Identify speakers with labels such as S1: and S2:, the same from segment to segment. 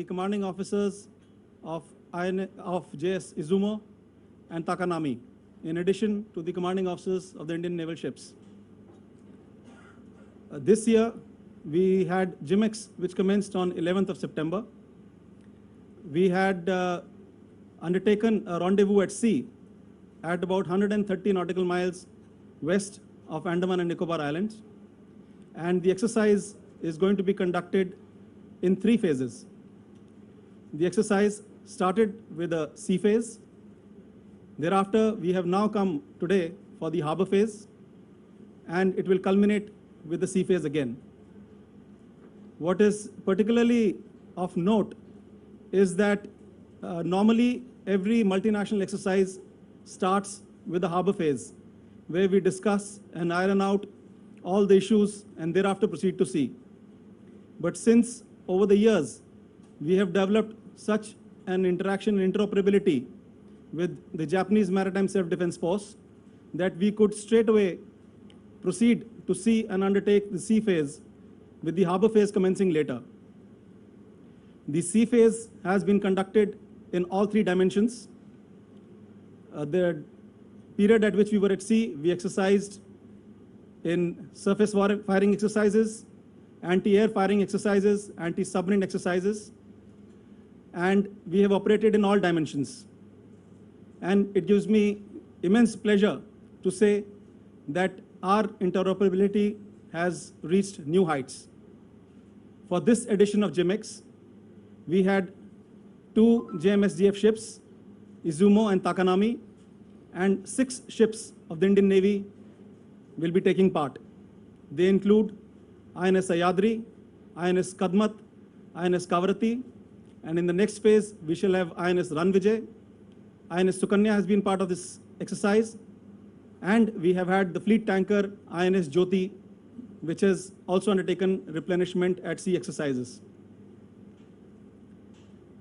S1: the commanding officers of JS Izumo and Takanami, in addition to the commanding officers of the Indian naval ships. This year, we had JIMEX, which commenced on 11th of September. We had undertaken a rendezvous at sea at about 130 nautical miles west of Andaman and Nicobar Islands. And the exercise is going to be conducted in 3 phases. The exercise started with a sea phase. Thereafter, we have now come today for the harbor phase, and it will culminate with the sea phase again. What is particularly of note is that normally every multinational exercise starts with the harbor phase, where we discuss and iron out all the issues and thereafter proceed to sea. But since over the years, we have developed such an interaction and interoperability with the Japanese Maritime Self-Defense Force that we could straight away proceed to sea and undertake the sea phase, with the harbor phase commencing later. The sea phase has been conducted in all 3 dimensions. The period at which we were at sea, we exercised in surface firing exercises, anti-air firing exercises, anti-submarine exercises, and we have operated in all dimensions. And it gives me immense pleasure to say that our interoperability has reached new heights. For this edition of JIMEX, we had 2 JMSDF ships, Izumo and Takanami, and 6 ships of the Indian Navy will be taking part. They include INS Ayadri, INS Kadmat, INS Kavarati, and in the next phase, we shall have INS Ranvijay. INS Sukanya has been part of this exercise, and we have had the fleet tanker INS Jyoti, which has also undertaken replenishment at sea exercises.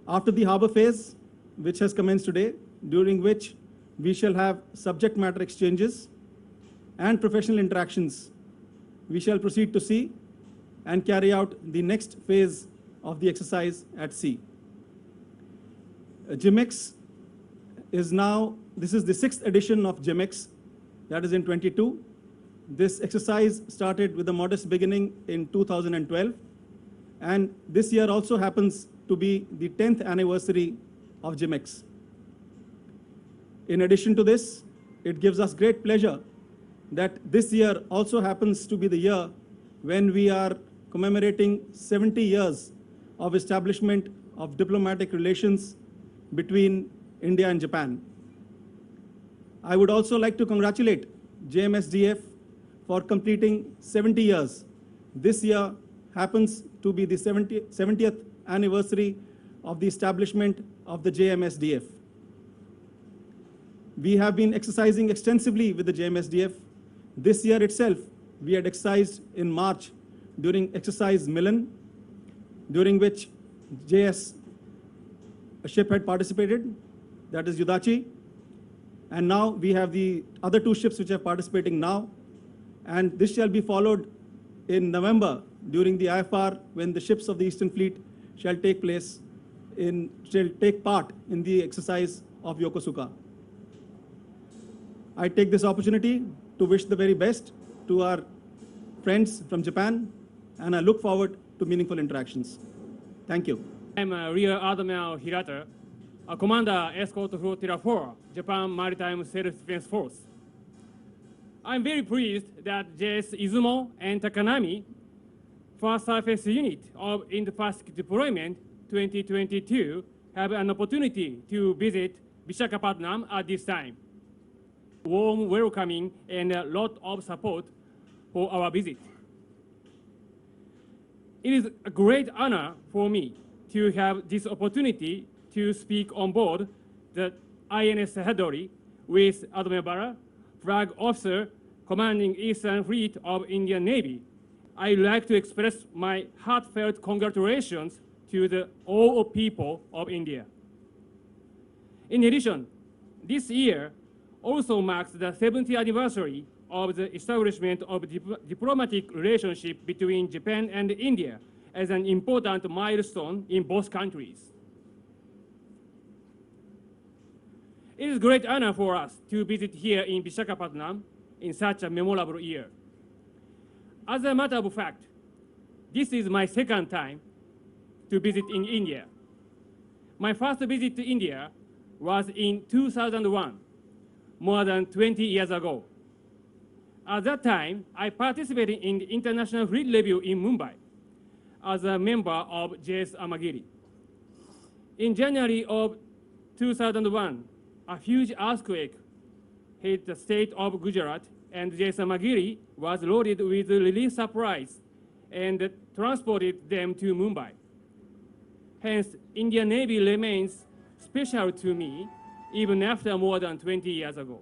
S1: After the harbor phase, which has commenced today, during which we shall have subject matter exchanges and professional interactions, we shall proceed to sea and carry out the next phase of the exercise at sea. JIMEX is now, this is the 6th edition of JIMEX, that is in 22. This exercise started with a modest beginning in 2012, and this year also happens to be the 10th anniversary of JIMEX. In addition to this, it gives us great pleasure that this year also happens to be the year when we are commemorating 70 years of establishment of diplomatic relations between India and Japan. I would also like to congratulate JMSDF for completing 70 years. This year happens to be the 70th anniversary of the establishment of the JMSDF. We have been exercising extensively with the JMSDF. This year itself, we had exercised in March during exercise Milan, during which JS, a ship had participated, that is Yudachi. And now we have the other 2 ships which are participating now. And this shall be followed in November during the IFR, when the ships of the Eastern Fleet shall take part in the exercise of Yokosuka. I take this opportunity to wish the very best to our friends from Japan, and I look forward to meaningful interactions. Thank you.
S2: I'm Rear Admiral Hirata, Commander Escort Flotilla 4, Japan Maritime Self-Defense Force. I'm very pleased that JS Izumo and Takanami, First Surface Unit of Indo-Pacific Deployment 2022, have an opportunity to visit Visakhapatnam at this time. Warm welcoming and a lot of support for our visit. It is a great honor for me to have this opportunity to speak on board the INS Hadori with Admiral Bara, Flag Officer commanding Eastern Fleet of Indian Navy. I'd like to express my heartfelt congratulations to all people of India. In addition, this year also marks the 70th anniversary of the establishment of diplomatic relationship between Japan and India, as an important milestone in both countries. It is a great honor for us to visit here in Visakhapatnam in such a memorable year. As a matter of fact, this is my second time to visit in India. My first visit to India was in 2001, more than 20 years ago. At that time, I participated in the International Fleet Review in Mumbai as a member of JS Amagiri. In January of 2001, a huge earthquake hit the state of Gujarat, and JS Amagiri was loaded with relief supplies and transported them to Mumbai. Hence, Indian Navy remains special to me even after more than 20 years ago.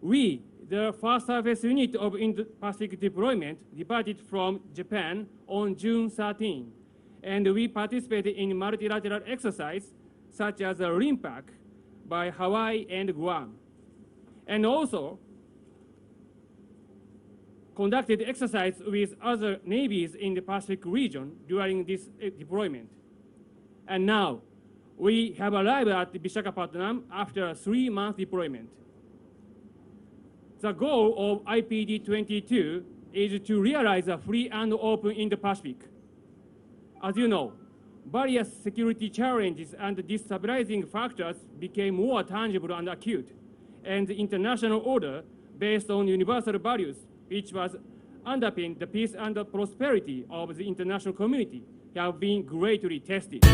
S2: We, the first surface unit of Indo-Pacific deployment, departed from Japan on June 13, and we participated in multilateral exercises such as the RIMPAC by Hawaii and Guam, and also conducted exercise with other navies in the Pacific region during this deployment. And now, we have arrived at Visakhapatnam after a 3-month deployment. The goal of IPD-22 is to realize a free and open Indo-Pacific. As you know, various security challenges and destabilizing factors became more tangible and acute, and the international order based on universal values, which was underpin the peace and the prosperity of the international community, have been greatly tested.